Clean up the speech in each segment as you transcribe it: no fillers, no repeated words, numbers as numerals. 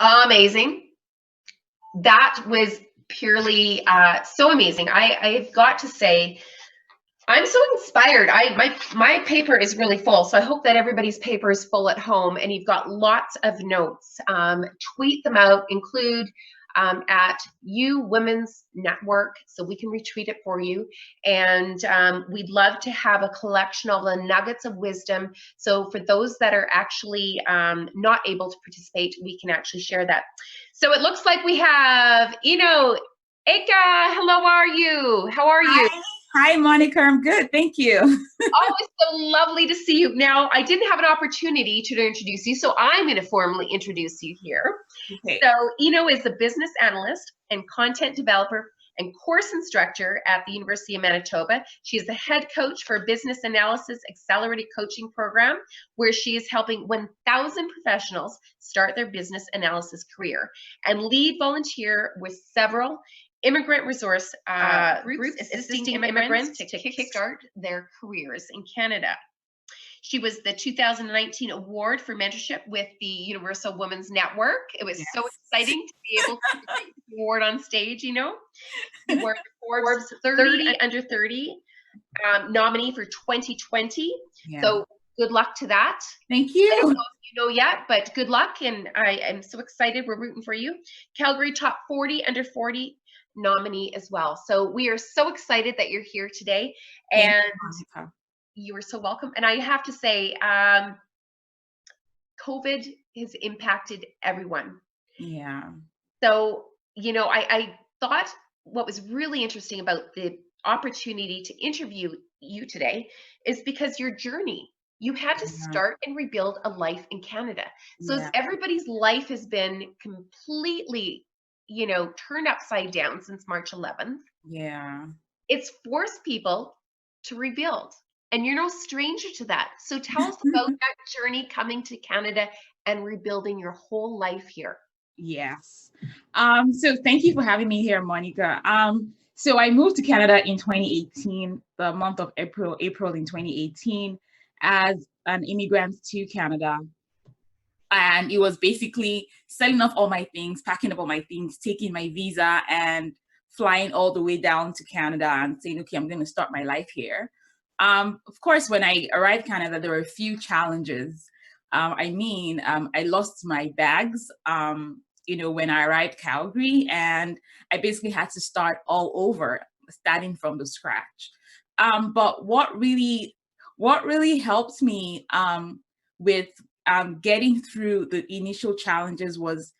Amazing. That was purely so amazing. I've got to say, I'm so inspired. My paper is really full, so I hope that everybody's paper is full at home, and you've got lots of notes. Tweet them out. Include at You Women's Network, so we can retweet it for you. And we'd love to have a collection of the nuggets of wisdom. So for those that are actually not able to participate, we can actually share that. So it looks like we have Eno Eka. Hello, are you? How are you? Hi, Monica. I'm good. Thank you. Oh, it's so lovely to see you. Now, I didn't have an opportunity to introduce you, so I'm going to formally introduce you here. Okay. So, Eno is a business analyst and content developer and course instructor at the University of Manitoba. She is the head coach for a business analysis accelerated coaching program, where she is helping 1,000 professionals start their business analysis career, and lead volunteer with several immigrant resource groups assisting immigrants to kickstart their careers in Canada. She was the 2019 award for mentorship with the Universal Women's Network. It was so exciting to be able to take the award on stage, you know. You were Forbes 30 under 30 nominee for 2020. Yeah. So good luck to that. Thank you. I don't know if you know yet, but good luck, and I am so excited. We're rooting for you. Calgary Top 40 under 40 nominee as well. So we are so excited that you're here today, and you are so welcome. And I have to say, COVID has impacted everyone. Yeah. So, you know, I thought what was really interesting about the opportunity to interview you today is because your journey, you had to start and rebuild a life in Canada. So everybody's life has been completely, you know, turned upside down since March 11th. Yeah. It's forced people to rebuild, and you're no stranger to that. So tell us about that journey coming to Canada and rebuilding your whole life here. Yes. So thank you for having me here, Monica. So I moved to Canada in 2018, the month of April in 2018, as an immigrant to Canada. And it was basically selling off all my things, packing up all my things, taking my visa and flying all the way down to Canada and saying, okay, I'm going to start my life here. Of course, when I arrived Canada, there were a few challenges. I lost my bags, when I arrived Calgary, and I basically had to start all over, starting from the scratch. But what really helped me with getting through the initial challenges was,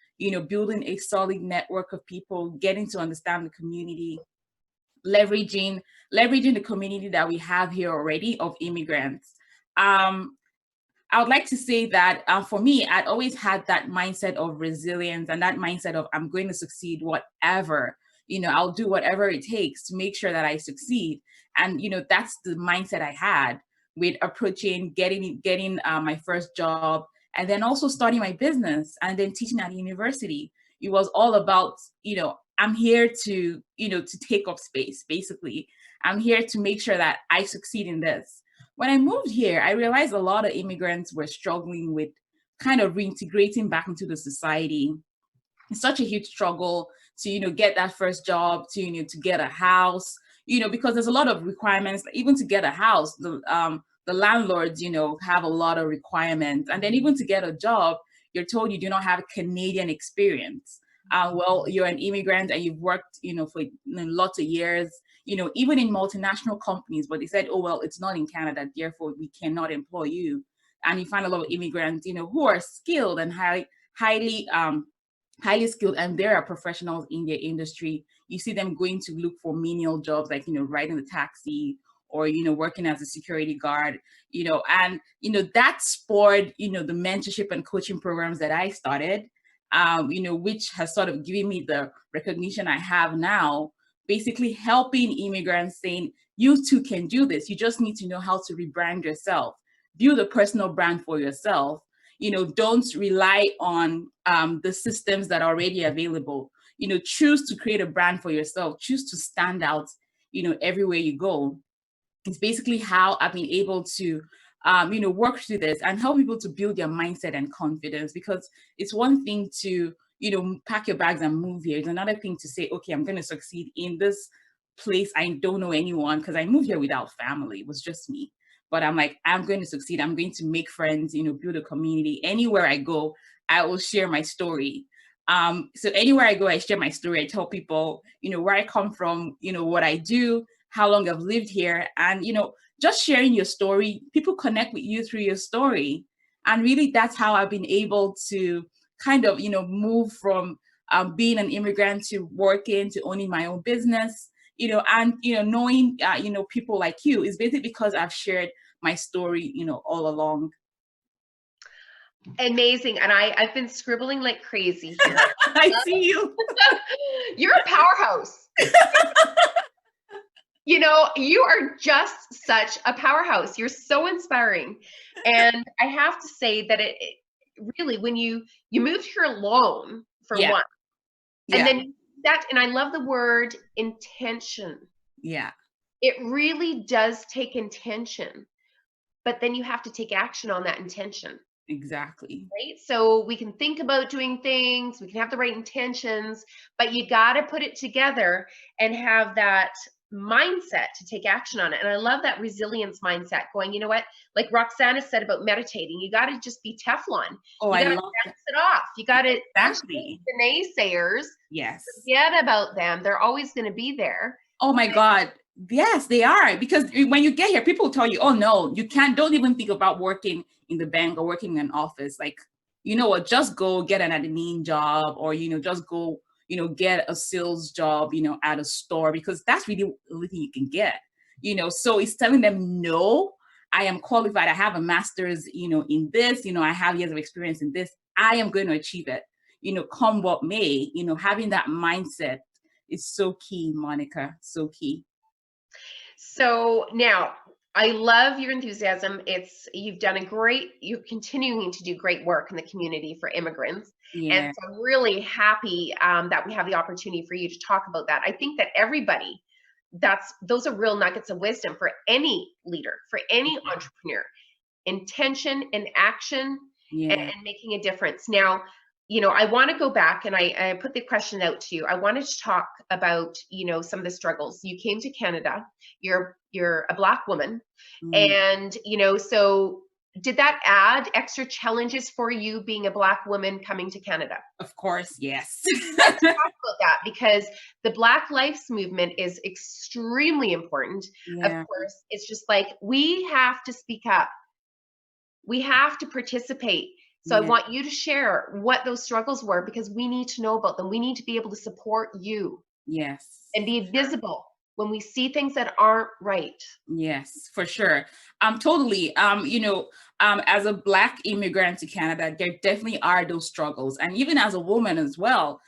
building a solid network of people, getting to understand the community, leveraging the community that we have here already of immigrants. I would like to say that for me, I'd always had that mindset of resilience and that mindset of I'm going to succeed whatever, I'll do whatever it takes to make sure that I succeed. And, that's the mindset I had with approaching getting my first job, and then also starting my business and then teaching at university. It was all about, I'm here to, to take up space, basically. I'm here to make sure that I succeed in this. When I moved here, I realized a lot of immigrants were struggling with kind of reintegrating back into the society. It's such a huge struggle to, get that first job, to get a house, because there's a lot of requirements. Even to get a house, the landlords, have a lot of requirements. And then even to get a job, you're told you do not have Canadian experience. Well, you're an immigrant and you've worked, for lots of years, even in multinational companies, but they said, oh, well, it's not in Canada, therefore we cannot employ you. And you find a lot of immigrants, who are skilled and highly skilled, and they are professionals in their industry. You see them going to look for menial jobs like, riding the taxi or, working as a security guard, and, that spurred, the mentorship and coaching programs that I started, which has sort of given me the recognition I have now, basically helping immigrants, saying, you too can do this. You just need to know how to rebrand yourself, build a personal brand for yourself. Don't rely on the systems that are already available. Choose to create a brand for yourself, choose to stand out, everywhere you go. It's basically how I've been able to work through this and help people to build their mindset and confidence, because it's one thing to, pack your bags and move here. It's another thing to say, okay, I'm going to succeed in this place. I don't know anyone because I moved here without family. It was just me. But I'm like, I'm going to succeed. I'm going to make friends, build a community. Anywhere I go, I will share my story. So anywhere I go, I share my story. I tell people, where I come from, what I do, how long I've lived here. And, just sharing your story, people connect with you through your story. And really, that's how I've been able to kind of, move from being an immigrant to working, to owning my own business, and, knowing, people like you is basically because I've shared my story, all along. Amazing. And I've been scribbling like crazy here. I see you. You're a powerhouse. You are just such a powerhouse. You're so inspiring. And I have to say that it really, when you moved here alone for one, and then and I love the word intention. Yeah. It really does take intention, but then you have to take action on that intention. Exactly. Right. So we can think about doing things, we can have the right intentions, but you got to put it together and have that mindset to take action on it. And I love that resilience mindset going, you know what, like Rukhsana said about meditating, you got to just be Teflon. Oh, you I gotta love bounce it off. You got to exactly the naysayers. Yes. Forget about them. They're always going to be there. Oh my God. Yes, they are. Because when you get here, people tell you, oh no, you don't even think about working in the bank or working in an office. Like, you know what, just go get an admin job, or, just go, get a sales job, at a store, because that's really the only thing you can get, so it's telling them, no, I am qualified. I have a master's, in this, I have years of experience in this. I am going to achieve it, come what may, having that mindset is so key, Monica, so key. So now, I love your enthusiasm. You're continuing to do great work in the community for immigrants. Yeah. And so I'm really happy that we have the opportunity for you to talk about that. I think that everybody, those are real nuggets of wisdom for any leader, for any entrepreneur. Intention and action and making a difference. Now, I want to go back, and I put the question out to you. I wanted to talk about, some of the struggles. You came to Canada, you're a Black woman, and, so did that add extra challenges for you being a Black woman coming to Canada? Of course, yes. Let's talk about that, because the Black Lives Movement is extremely important. Of course, it's just like, we have to speak up. We have to participate. So I want you to share what those struggles were, because we need to know about them. We need to be able to support you. Yes. And be visible when we see things that aren't right. Yes, for sure. Totally. As a Black immigrant to Canada, there definitely are those struggles. And even as a woman as well.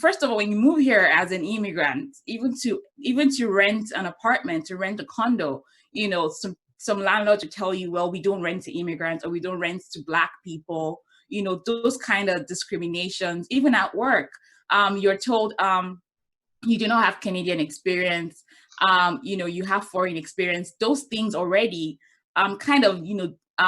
First of all, when you move here as an immigrant, even to rent an apartment, to rent a condo, some landlords will tell you, well, we don't rent to immigrants, or we don't rent to Black people, those kind of discriminations. Even at work, you're told you do not have Canadian experience, you have foreign experience. Those things already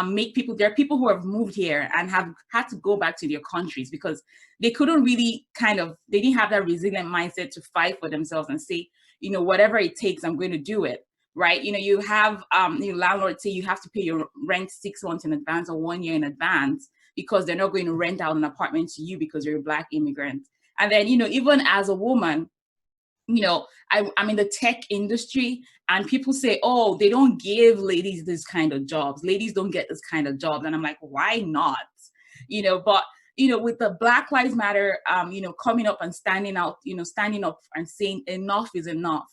make people, there are people who have moved here and have had to go back to their countries because they couldn't really they didn't have that resilient mindset to fight for themselves and say, whatever it takes, I'm going to do it. Right. You have landlords say you have to pay your rent 6 months in advance or 1 year in advance, because they're not going to rent out an apartment to you because you're a Black immigrant. And then, even as a woman, I'm in the tech industry, and people say, oh, they don't give ladies this kind of jobs. Ladies don't get this kind of jobs. And I'm like, why not? But with the Black Lives Matter, coming up and standing up and saying enough is enough.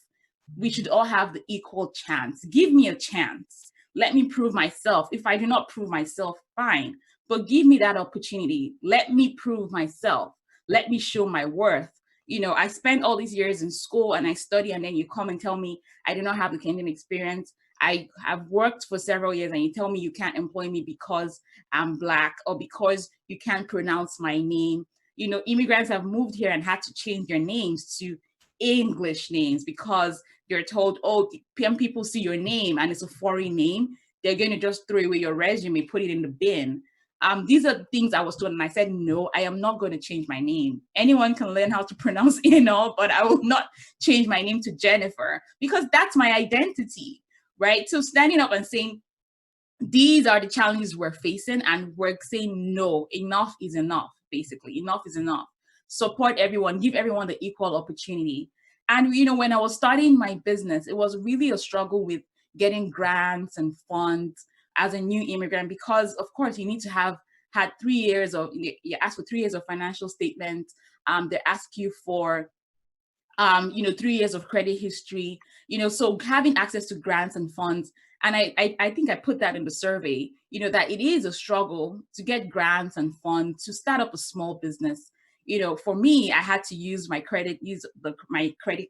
We should all have the equal chance. Give me a chance. Let me prove myself. If I do not prove myself, fine. But give me that opportunity. Let me prove myself. Let me show my worth. I spent all these years in school and I study, and then you come and tell me I do not have the Canadian experience. I have worked for several years, and you tell me you can't employ me because I'm Black, or because you can't pronounce my name. Immigrants have moved here and had to change their names to English names because they're told, oh, when people see your name and it's a foreign name, they're going to just throw away your resume, put it in the bin. These are things I was told, and I said, no, I am not going to change my name. Anyone can learn how to pronounce Eno, but I will not change my name to Jennifer, because that's my identity, right? So standing up and saying, these are the challenges we're facing, and we're saying, no, enough is enough, basically. Enough is enough. Support everyone, give everyone the equal opportunity. And, when I was starting my business, it was really a struggle with getting grants and funds as a new immigrant, because of course you need to have had 3 years of, you ask for 3 years of financial statements. They ask you for 3 years of credit history, so having access to grants and funds. And I think I put that in the survey, that it is a struggle to get grants and funds to start up a small business. For me, I had to use my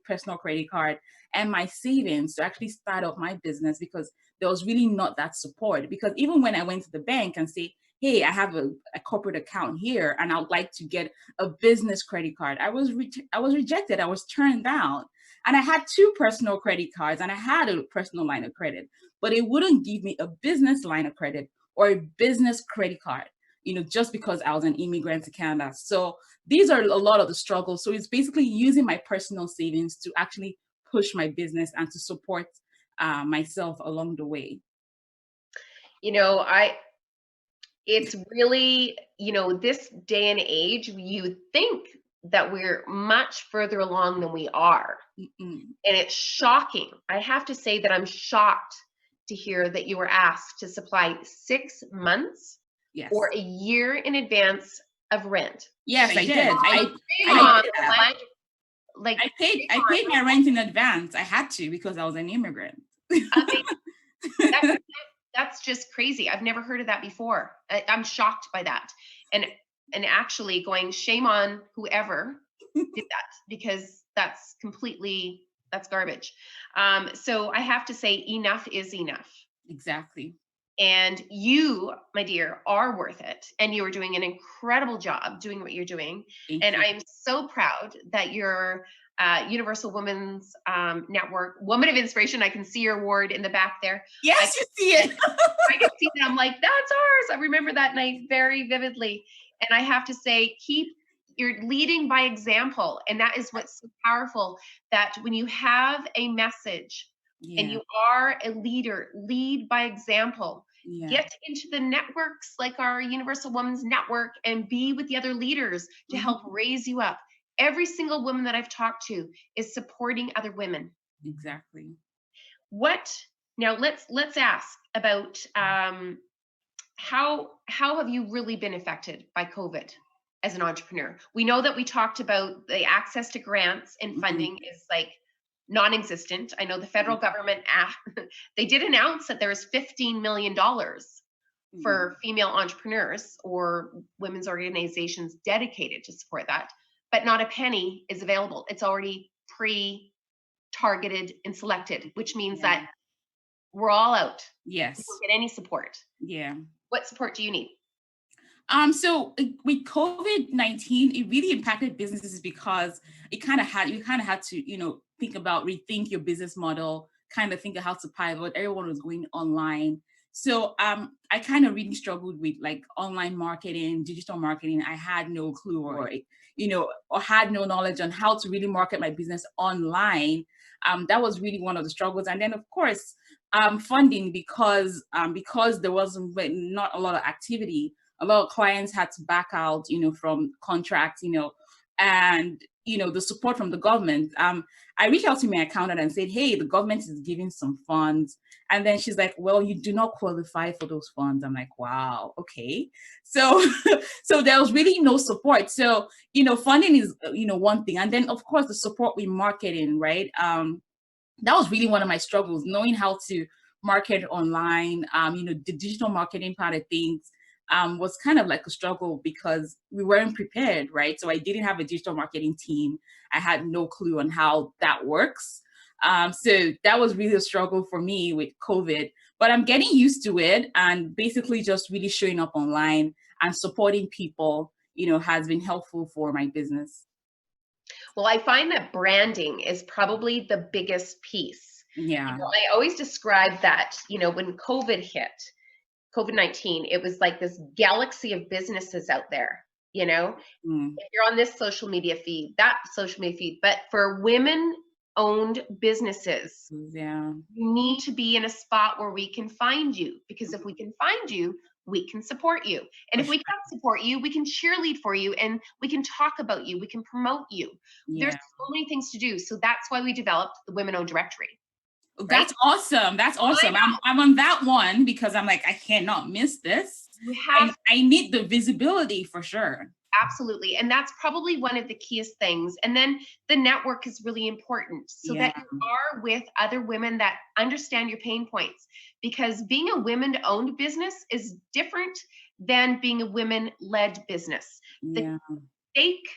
personal credit card and my savings to actually start up my business, because there was really not that support. Because even when I went to the bank and say, hey, I have a corporate account here and I would like to get a business credit card, I was rejected. I was turned down. And I had 2 personal credit cards and I had a personal line of credit, but it wouldn't give me a business line of credit or a business credit card, just because I was an immigrant to Canada. So these are a lot of the struggles. So it's basically using my personal savings to actually push my business and to support myself along the way. It's really, this day and age, you think that we're much further along than we are. And it's shocking. I have to say that I'm shocked to hear that you were asked to supply 6 months or a year in advance of rent. Yes, I did. I paid my rent in advance. I had to, because I was an immigrant. That's just crazy. I've never heard of that before. I'm shocked by that. And actually going, shame on whoever did that, because that's garbage. So I have to say, enough is enough. Exactly. And you, my dear, are worth it. And you are doing an incredible job doing what you're doing. Thank you. I'm so proud that you're Universal Women's Network Woman of Inspiration. I can see your award in the back there. Yes, you see it. I can see that. I'm like, that's ours. I remember that night very vividly. And I have to say, you're leading by example. And that is what's so powerful, that when you have a message and you are a leader, lead by example. Get into the networks like our Universal Women's Network and be with the other leaders to help raise you up. Every single woman that I've talked to is supporting other women. Exactly. Now let's ask about how have you really been affected by COVID as an entrepreneur? We know that we talked about the access to grants and funding is like non-existent. I know the federal government, they did announce that there is $15 million for female entrepreneurs or women's organizations dedicated to support that, but not a penny is available. It's already pre-targeted and selected, which means that we're all out. Yes. We don't get any support. Yeah. What support do you need? So with COVID-19, it really impacted businesses because you kind of had to, rethink your business model, kind of think of how to pivot. Everyone was going online. So I kind of really struggled with like online marketing, digital marketing. I had no clue or had no knowledge on how to really market my business online. That was really one of the struggles. And then of course, funding, because there wasn't not a lot of activity. A lot of clients had to back out, from contracts, and, the support from the government. I reached out to my accountant and said, hey, the government is giving some funds. And then she's like, well, you do not qualify for those funds. I'm like, wow, okay. So, so there was really no support. So, funding is, one thing. And then of course the support with marketing, right? That was really one of my struggles, knowing how to market online, the digital marketing part of things. Was kind of like a struggle because we weren't prepared, right? So I didn't have a digital marketing team. I had no clue on how that works. So that was really a struggle for me with COVID, but I'm getting used to it, and basically just really showing up online and supporting people, has been helpful for my business. Well, I find that branding is probably the biggest piece. Yeah. I always describe that, when COVID hit, COVID-19, it was like this galaxy of businesses out there, you know, if you're on this social media feed, that social media feed, but for women-owned businesses, Yeah. you need to be in a spot where we can find you, because if we can find you, we can support you. And if we can't support you, we can cheerlead for you, and we can talk about you, we can promote you. There's so many things to do. So that's why we developed the Women-Owned Directory. That's awesome. That's awesome. I'm on that one because I'm like, I cannot miss this. I need the visibility for sure. Absolutely. And that's probably one of the keyest things. And then the network is really important, so that you are with other women that understand your pain points, because being a women-owned business is different than being a women-led business. The stake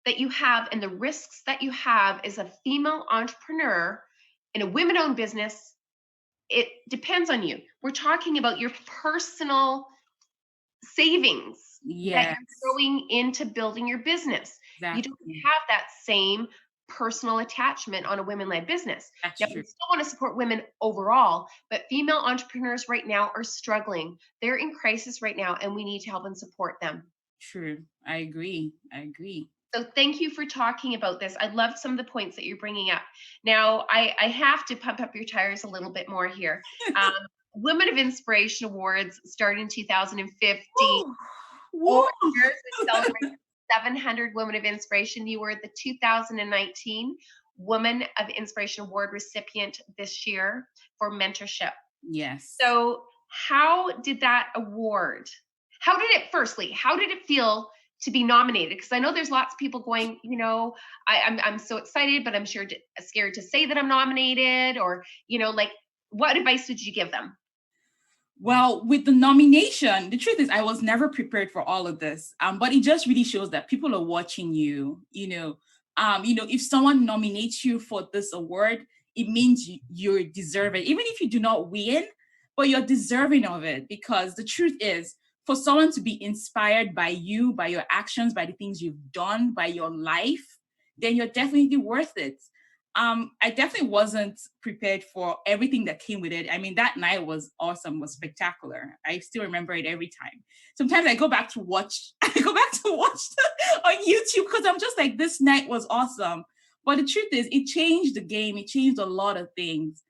that you have and the risks that you have as a female entrepreneur in a women-owned business, it depends on you. We're talking about your personal savings that you're going into building your business. You don't have that same personal attachment on a women-led business. Now, we still want to support women overall, but female entrepreneurs right now are struggling. They're in crisis right now, and we need to help and support them. True. I agree. So thank you for talking about this. I love some of the points that you're bringing up. Now, I have to pump up your tires a little bit more here. Women of Inspiration Awards started in 2015. Over the years, we celebrated 700 Women of Inspiration. You were the 2019 Women of Inspiration Award recipient this year for mentorship. Yes. So how did that award, how did it feel to be nominated? Because I know there's lots of people going, you know, I'm so excited, but I'm scared to say that I'm nominated, or, you know, like, what advice would you give them? Well, with the nomination, the truth is I was never prepared for all of this. But it just really shows that people are watching you. If someone nominates you for this award, it means you're deserving, even if you do not win, but you're deserving of it. Because the truth is, for someone to be inspired by you, by your actions, by the things you've done, by your life, then you're definitely worth it. I definitely wasn't prepared for everything that came with it. I mean, that night was awesome, was spectacular. I still remember it every time. Sometimes I go back to watch on YouTube, because I'm just like, this night was awesome. But the truth is, it changed the game. It changed a lot of things.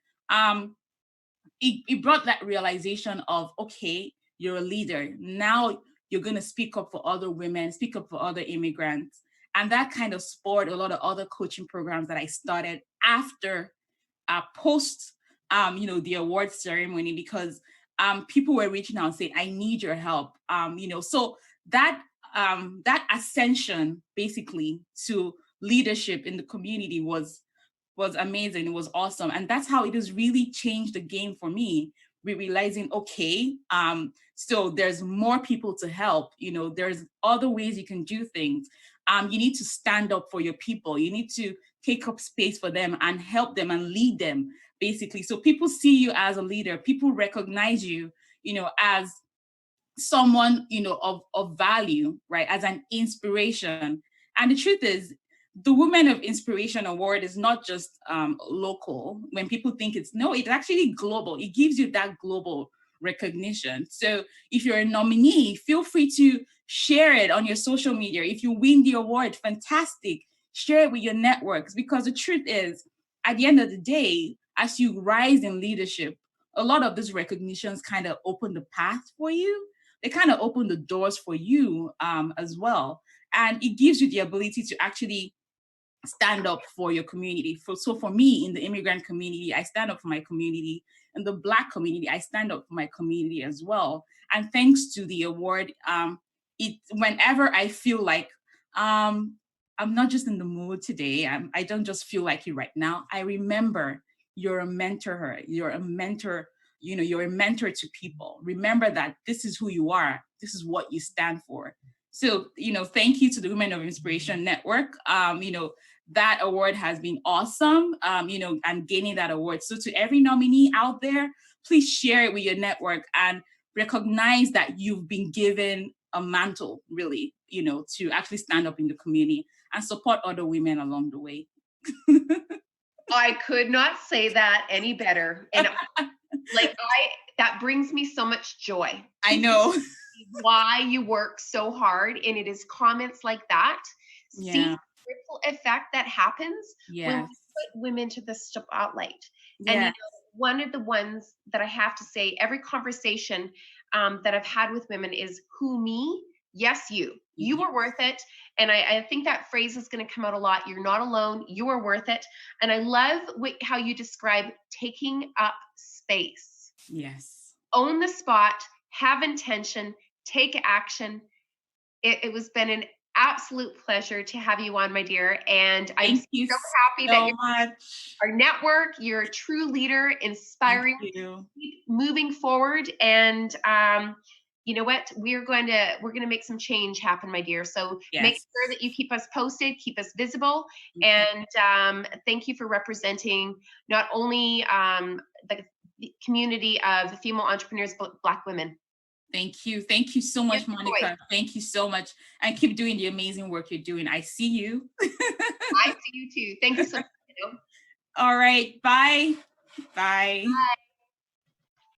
It brought that realization of, okay, you're a leader. Now you're going to speak up for other women, speak up for other immigrants. And that kind of spurred a lot of other coaching programs that I started after, post, the award ceremony, because people were reaching out and saying, I need your help. So that ascension basically to leadership in the community was amazing. It was awesome. And that's how it has really changed the game for me. We're realizing, okay, so there's more people to help. There's other ways you can do things. You need to stand up for your people. You need to take up space for them and help them and lead them, basically. So people see you as a leader. People recognize you, as someone, of value, right? As an inspiration. And the truth is, the Women of Inspiration Award is not just local. When people think it's actually global. It gives you that global recognition. So if you're a nominee, feel free to share it on your social media. If you win the award, fantastic. Share it with your networks, because the truth is, at the end of the day, as you rise in leadership, a lot of these recognitions kind of open the path for you. They kind of open the doors for you as well. And it gives you the ability to actually stand up for your community. So for me, in the immigrant community, I stand up for my community. In the Black community, I stand up for my community as well. And thanks to the award, whenever I feel like I'm not just in the mood today, I don't just feel like it right now, I remember you're a mentor. You're a mentor. You're a mentor to people. Remember that this is who you are. This is what you stand for. So, thank you to the Women of Inspiration Network. That award has been awesome, and gaining that award. So to every nominee out there, please share it with your network and recognize that you've been given a mantle, really, to actually stand up in the community and support other women along the way. I could not say that any better. And like that brings me so much joy. I know. Why you work so hard, and it is comments like that. See Yeah. the ripple effect that happens when Yes. we put women to the spotlight. And Yes. one of the ones that I have to say, every conversation that I've had with women is, who, me? Yes, you. You Yes. are worth it. And I think that phrase is going to come out a lot. You're not alone. You are worth it. And I love how you describe taking up space. Yes. Own the spot, have intention, take action. It was been an absolute pleasure to have you on, my dear. And I'm Thank you so happy that so you're much. our network. You're a true leader, inspiring, Thank you. keep moving forward. And you know what? We're going to make some change happen, my dear. So make Yes. sure that you keep us posted, keep us visible, Okay. and thank you for representing not only the community of female entrepreneurs, but Black women. Thank you. Thank you so much, Yes, boy. Monica. Thank you so much. And keep doing the amazing work you're doing. I see you. I see you too. Thank you so much. All right. Bye. Bye. Bye.